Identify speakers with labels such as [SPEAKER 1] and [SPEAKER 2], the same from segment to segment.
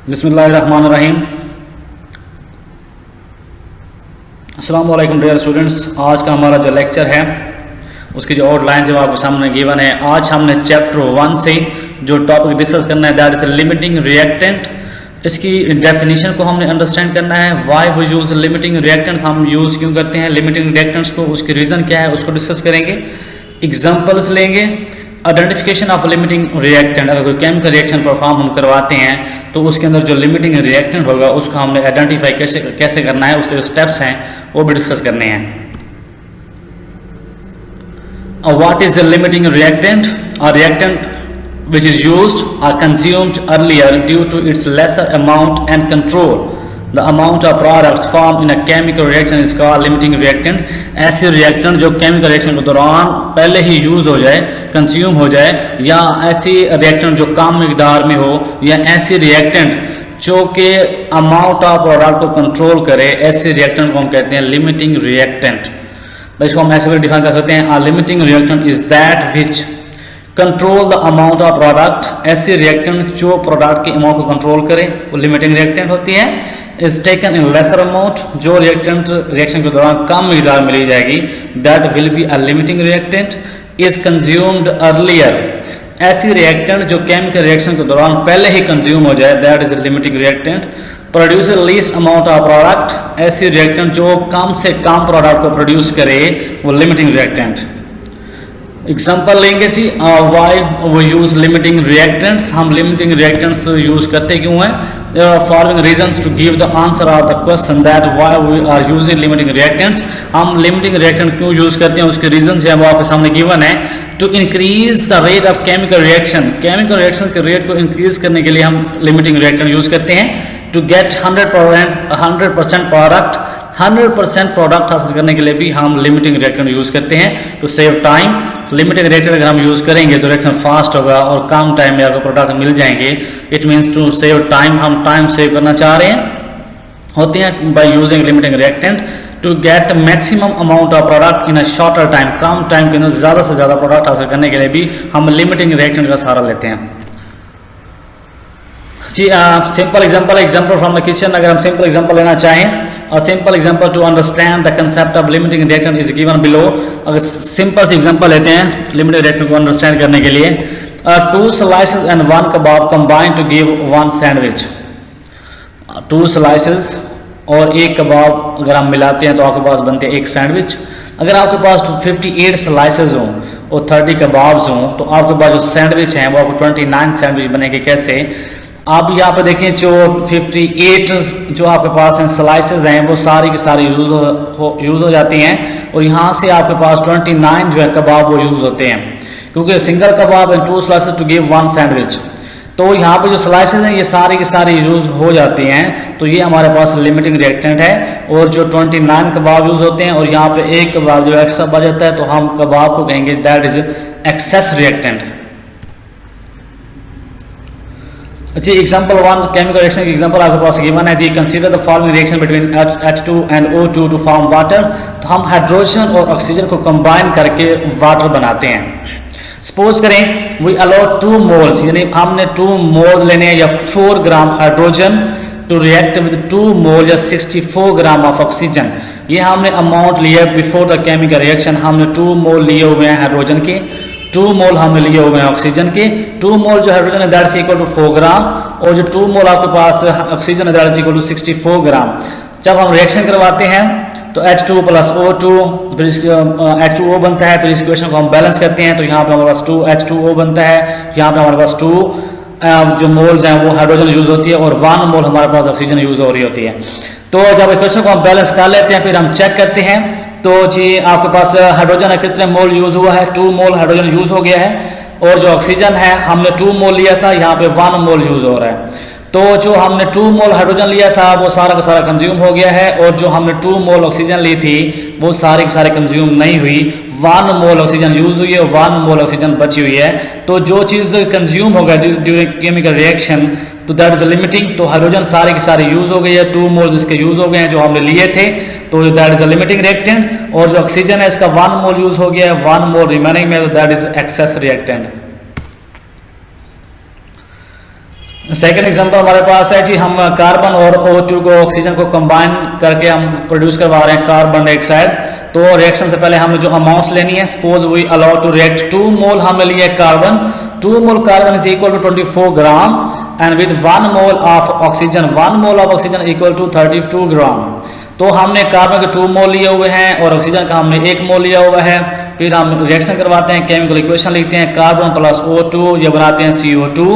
[SPEAKER 1] बिस्मिल्लाहिर्रहमानिर्रहीम। अस्सलाम वालेकुम डियर स्टूडेंट्स। आज का हमारा जो लेक्चर है उसकी जो आउटलाइन है वो आपके सामने गिवन है। आज हमने चैप्टर 1 से जो टॉपिक डिस्कस करना है दैट इज लिमिटिंग रिएक्टेंट। इसकी डेफिनेशन को हमने अंडरस्टैंड करना है। Why we use limiting reactants, हम यूज़ क्यों करते हैं लिमिटिंग रिएक्टेंट्स को, उसकी रीज़न क्या है उसको डिस्कस करेंगे। एग्जाम्पल्स लेंगे। आइडेंटिफिकेशन ऑफ लिमिटिंग रिएक्टेंट, अगर कोई केमिकल रिएक्शन परफॉर्म हम करवाते हैं तो उसके अंदर जो लिमिटिंग रिएक्टेंट होगा उसको हमने आइडेंटिफाई कैसे करना है, उसके जो स्टेप्स हैं वो भी डिस्कस करने हैं। What is a limiting reactant? A reactant which is used or consumed earlier due to its lesser amount and control the amount of products formed in a chemical reaction is called limiting reactant। ऐसे reactant जो chemical reaction के दौरान पहले ही use हो जाए, consume हो जाए, या ऐसी रिएक्टेंट जो कम मिकदार में हो, या ऐसी रिएक्टेंट जो कि अमाउंट ऑफ प्रोडक्ट को कंट्रोल करे, ऐसे रिएक्टेंट को हम कहते हैं लिमिटिंग रिएक्टेंट। इसको हम ऐसे भी डिफाइन कर सकते हैं, limiting reactant is that which control the amount of product. ऐसे रिएक्टेंट जो प्रोडक्ट के अमाउंट को कंट्रोल करे वो लिमिटिंग रिएक्टेंट होती है। Is taken in lesser amount, जो रिएक्टेंट रिएक्शन के दौरान कम मिकदार में ली जाएगी that will be a limiting reactant. Is consumed earlier, ऐसी रिएक्टेंट जो केमिकल रिएक्शन के दौरान पहले ही कंज्यूम हो जाए that is a limiting reactant. Produce least amount of product, ऐसी रिएक्टेंट जो कम से कम प्रोडक्ट को प्रोड्यूस करे वो लिमिटिंग रिएक्टेंट। एग्जाम्पल लेंगे जी, वाई वो यूज लिमिटिंग रिएक्टेंट्स। हम लिमिटिंग रिएक्टेंट्स यूज करते क्यों हैं? There are following reasons to give the answer of the question that why we are using limiting reactants. हम लिमिटिंग रिएक्टेंट क्यों यूज करते हैं उसके रीजन है वो आपके सामने गिवन है। To increase the rate of chemical reaction, chemical reaction के रेट को इंक्रीज करने के लिए हम लिमिटिंग रिएक्टेंट यूज करते हैं। टू गेट 100% प्रोडक्ट, 100% प्रोडक्ट हासिल करने के लिए भी हम लिमिटिंग रिएक्टेंट यूज करते हैं। To save time, limiting reactant अगर हम यूज करेंगे तो रिएक्शन फास्ट होगा और कम टाइम में आपको प्रोडक्ट मिल जाएंगे। It means to save time, हम टाइम सेव करना चाह रहे हैं होते हैं by using limiting reactant. To get maximum amount of product in a shorter time, कम टाइम के अंदर ज्यादा से ज्यादा प्रोडक्ट हासिल करने के लिए भी हम लिमिटिंग रिएक्टेंट का सहारा लेते हैं जी। Simple example from the question, अगर हम सिंपल एग्जांपल लेना चाहें, a simple example to understand the concept of limiting reactant is given below। अगर सिंपल से एग्जांपल लेते हैं लिमिटिंग रिएक्टेंट को अंडरस्टैंड करने के लिए। 2 slices and 1 kebab combine to give 1 sandwich। 2 slices और 1 कबाब अगर हम मिलाते हैं तो आपके पास बनते हैं 1 सैंडविच। अगर आपके पास 58 स्लाइसेस हों और 30 कबाब्स हों तो आपके पास जो सैंडविच हैं वो आपको 29 सैंडविच बनेंगे। कैसे? आप यहाँ पे देखें जो 58 जो आपके पास हैं स्लाइसेस हैं वो सारी की सारी यूज़ हो जाती हैं और यहाँ से आपके पास 29 जो है कबाब वो यूज़ होते हैं, क्योंकि single kebab and 2 slices to give 1 sandwich. तो यहाँ पे जो स्लाइसेस हैं ये सारी की सारी यूज़ हो जाती हैं, तो ये हमारे पास लिमिटिंग रिएक्टेंट है। और जो 29 कबाब यूज़ होते हैं और यहाँ पे 1 कबाब जो एक्स्ट्रा बच जाता है तो हम कबाब को कहेंगे दैट इज एक्सेस रिएक्टेंट। जी एग्जांपल 1 केमिकल रिएक्शन की एग्जांपल आपके पास गिवन है जी। Consider the following reaction between H2 and O2 to form water. तो हम हाइड्रोजन और ऑक्सीजन को कंबाइन करके वाटर बनाते हैं। सपोज करें वी अलाउ 2 मोल्स, यानी हमने 2 मोल्स लेने हैं या 4 gram hydrogen to react with 2 mole या 64 ग्राम ऑफ ऑक्सीजन। ये हमने अमाउंट लिया बिफोर द केमिकल रिएक्शन। हमने 2 मोल लिए हुए हैं हाइड्रोजन के, 2 मोल हमने लिए हुए हैं ऑक्सीजन के। 2 मोल जो हाइड्रोजन है दैट इज इक्वल टू 4 ग्राम और जो 2 मोल आपके पास ऑक्सीजन है दैट इज इक्वल टू 64 ग्राम। जब हम रिएक्शन करवाते हैं तो H2 प्लस O2 H2O बनता है। फिर इस इक्वेशन को हम बैलेंस करते हैं तो यहाँ पे हमारे पास 2 H2O बनता है। यहाँ पे हमारे पास 2 जो मोल्स हैं वो हाइड्रोजन यूज होती है और 1 मोल हमारे पास ऑक्सीजन यूज हो रही होती है। तो जब इक्वेशन को हम बैलेंस कर लेते हैं फिर हम चेक करते हैं तो जी आपके पास हाइड्रोजन है कितने मोल यूज हुआ है? 2 मोल हाइड्रोजन यूज हो गया है और जो ऑक्सीजन है हमने 2 मोल लिया था, यहाँ पे 1 मोल यूज हो रहा है। तो जो हमने 2 मोल हाइड्रोजन लिया था वो सारा का सारा कंज्यूम हो गया है और जो हमने 2 मोल ऑक्सीजन ली थी वो सारी की सारी कंज्यूम नहीं हुई। 1 मोल ऑक्सीजन यूज हुई है और 1 मोल ऑक्सीजन बची हुई है। तो जो चीज़ कंज्यूम हो गया ड्यूरिंग केमिकल रिएक्शन तो दैट इज लिमिटिंग। तो हाइड्रोजन सारी की सारी यूज हो गई है, 2 मोल इसके यूज हो गए हैं जो हमने लिए थे, तो दैट इज लिमिटिंग रिएक्टेंट। और जो ऑक्सीजन है इसका 1 मोल यूज हो गया है, 1 मोल रिमेनिंग में, तो that is excess reactant. Second example हमारे पास है जी, हम कार्बन और O2 को, ऑक्सीजन को कंबाइन करके हम प्रोड्यूस करवा रहे हैं कार्बन डाइऑक्साइड। तो रिएक्शन से पहले हमें जो अमाउंट्स लेनी है, suppose we allow to react 2 mole हमें लिए carbon, 2 mole carbon is equal to 24 gram and with 1 mole of oxygen, 1 mole of oxygen equal to 32 gram. तो हमने कार्बन के 2 मोल लिए हुए हैं और ऑक्सीजन का हमने 1 मोल लिया हुआ है। फिर हम रिएक्शन करवाते हैं, केमिकल इक्वेशन लिखते हैं, कार्बन प्लस O2 ये बनाते हैं CO2।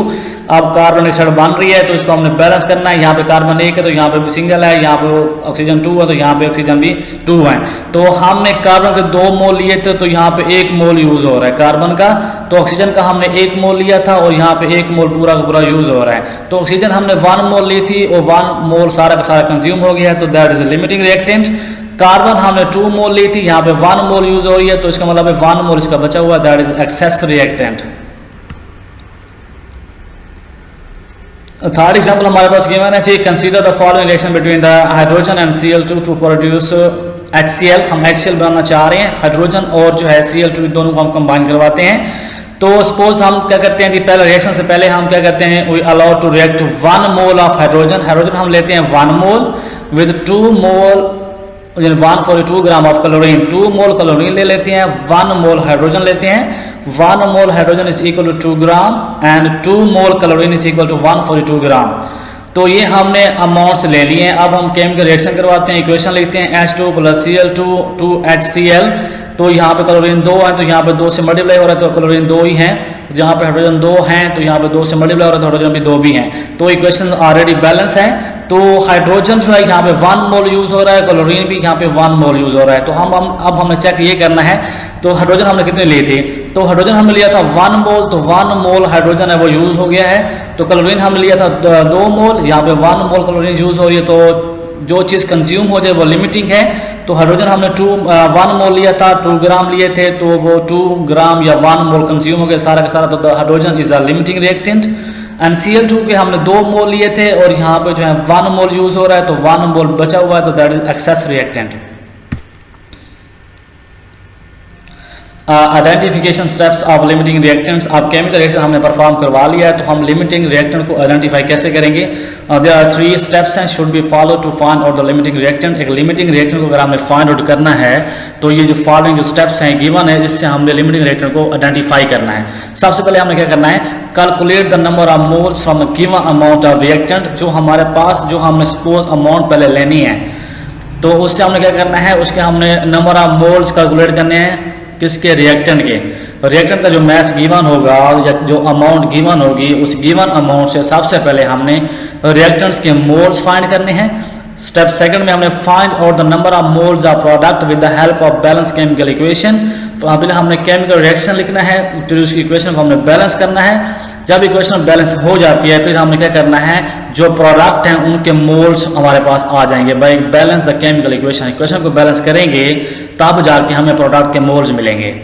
[SPEAKER 1] अब कार्बन डाइऑक्साइड बन रही है तो इसको हमने बैलेंस करना है। यहाँ पे कार्बन 1 है तो यहाँ पे भी सिंगल है, यहाँ पे ऑक्सीजन 2 है तो यहाँ पे ऑक्सीजन भी 2 है। तो हमने कार्बन के 2 मोल लिए थे तो यहाँ पे 1 मोल यूज हो रहा है कार्बन का, तो ऑक्सीजन का हमने 1 मोल लिया था और यहाँ पे 1 मोल पूरा का पूरा यूज हो रहा है। तो ऑक्सीजन हमने 1 मोल ली थी और 1 मोल सारा का सारा कंज्यूम हो गया है, तो that is limiting reactant. Carbon हमने 2 मोल ली थी, यहाँ पे 1 मोल यूज हो रही है, तो इसका मतलब है 1 मोल इसका बचा हुआ, that is excess reactant. Third example हमारे पास गिवन है जी, consider the following reaction between the hydrogen and Cl2 to produce HCl। हम HCl बनाना चाह रहे हैं, हाइड्रोजन और जो है Cl2 दोनों को हम कंबाइन करवाते हैं। तो सपोज हम क्या करते हैं जी, पहले रिएक्शन से पहले हम क्या करते हैं, we allow to react 1 mole of hydrogen, hydrogen हम लेते हैं 1 mole with 2 mole 142 gram of chlorine, 2 mole chlorine ले लेते हैं, 1 मोल हाइड्रोजन लेते हैं, 1 mole hydrogen is equal to 2 gram and 2 mole chlorine is equal to 142 gram. तो ये हमने अमाउंट्स ले लिए हैं। अब हम केमिकल रिएक्शन करवाते हैं, इक्वेशन लिखते हैं H2 प्लस Cl2 2HCl। तो यहाँ पे क्लोरीन 2 है तो यहाँ पे 2 से मल्टीप्लाई हो रहा है तो क्लोरीन 2 ही है, जहाँ पे हाइड्रोजन 2 हैं तो यहाँ पे 2 से मल्टीप्लाई हो रहा है तो हाइड्रोजन भी 2 भी हैं। तो इक्वेशन ऑलरेडी बैलेंस है। तो हाइड्रोजन जो है यहाँ पे 1 मोल यूज हो रहा है, क्लोरीन भी यहाँ पे 1 मोल यूज हो रहा है। तो हम अब हमें चेक ये करना है, तो हाइड्रोजन हमने कितने लिए थे, तो हाइड्रोजन हमने लिया था 1 मोल, तो 1 मोल हाइड्रोजन है वो यूज हो गया है। तो क्लोरीन हमने लिया था 2 मोल, यहाँ पे 1 मोल क्लोरीन यूज हो रही है, तो जो चीज़ कंज्यूम हो जाए वो लिमिटिंग है। तो हाइड्रोजन हमने 1 मोल लिया था, 2 ग्राम लिए थे, तो वो 2 ग्राम या 1 मोल कंज्यूम हो गया सारा का सारा, तो hydrogen is a limiting reactant. And Cl2 के हमने 2 मोल लिए थे और यहाँ पे जो है 1 मोल यूज हो रहा है, तो 1 मोल बचा हुआ है, तो that is excess reactant. Identification steps of limiting reactants. अब केमिकल रिएक्शन हमने परफॉर्म करवा लिया है, तो हम लिमिटिंग रिएक्टेंट को आइडेंटिफाई कैसे करेंगे। देयर आर 3 स्टेप्स हैं should be follow to find out the limiting reactant. एक लिमिटिंग रिएक्टेंट को अगर हमें फाइंड आउट करना है तो ये जो फॉलोइंग जो स्टेप्स हैं गिवन है, जिससे हमने लिमिटिंग रिएक्टेंट को आइडेंटिफाई करना है। सबसे पहले हमने क्या करना है, calculate the number of moles from the given amount of reactant. जो हमारे पास जो हमने सपोज अमाउंट पहले लेनी है, तो उससे हमने क्या करना है, उसके हमने नंबर ऑफ मोल्स कैलकुलेट करने हैं, किसके, रिएक्टेंट के। रिएक्टेंट का जो मैस गिवन होगा या जो अमाउंट गिवन होगी, उस गिवन अमाउंट से सबसे पहले हमने रिएक्टेंट्स के मोल्स फाइंड करने हैं। स्टेप सेकंड में हमने find out the number of moles of product with the help of balance chemical equation. तो पहले हमने केमिकल रिएक्शन लिखना है, फिर उस इक्वेशन को हमने बैलेंस करना है। जब इक्वेशन बैलेंस हो जाती है फिर हमने क्या करना है, जो प्रोडक्ट हैं उनके मोल्स हमारे पास आ जाएंगे। By balance the chemical equation, equation को बैलेंस करेंगे तब जाके हमें प्रोडक्ट के मोल्स मिलेंगे।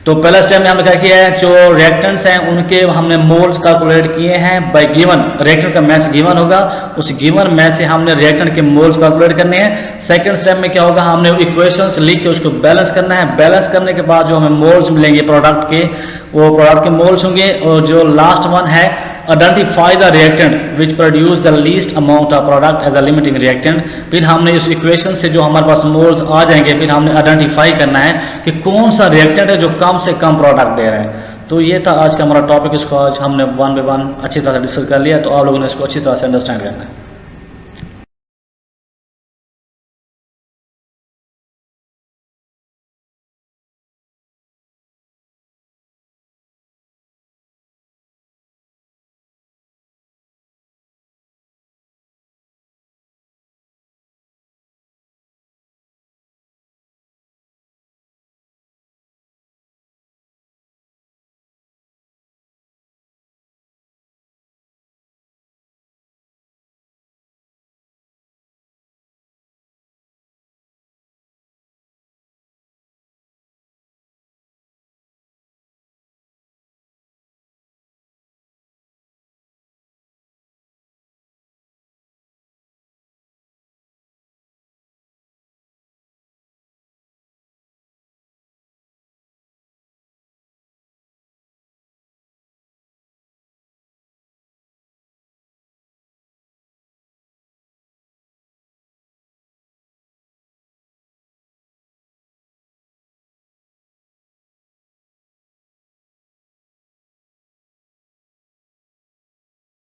[SPEAKER 1] तो पहला स्टेप में हमने क्या किया है, जो रिएक्टेंट्स हैं उनके हमने मोल्स कैलकुलेट किए हैं बाय गिवन, रिएक्टेंट का मैस गिवन होगा, उस गिवन मैस से हमने रिएक्टेंट के मोल्स कैलकुलेट करने हैं। सेकंड स्टेप में क्या होगा, हमने इक्वेशंस लिख के उसको बैलेंस करना है। बैलेंस करने के बाद जो हमें मोल्स मिलेंगे प्रोडक्ट के, वो प्रोडक्ट के मोल्स होंगे। और जो लास्ट वन है, identify the reactant which produce the least amount of product as a limiting reactant. फिर हमने इस इक्वेशन से जो हमारे पास मोल्स आ जाएंगे, फिर हमने आइडेंटिफाई करना है कि कौन सा रिएक्टेंट है जो कम से कम प्रोडक्ट दे रहा है। तो ये था आज का हमारा टॉपिक, इसको आज हमने 1 by 1 अच्छी तरह से डिस्कस कर लिया, तो आप लोगों ने इसको अच्छी तरह से अंडरस्टैंड करना है।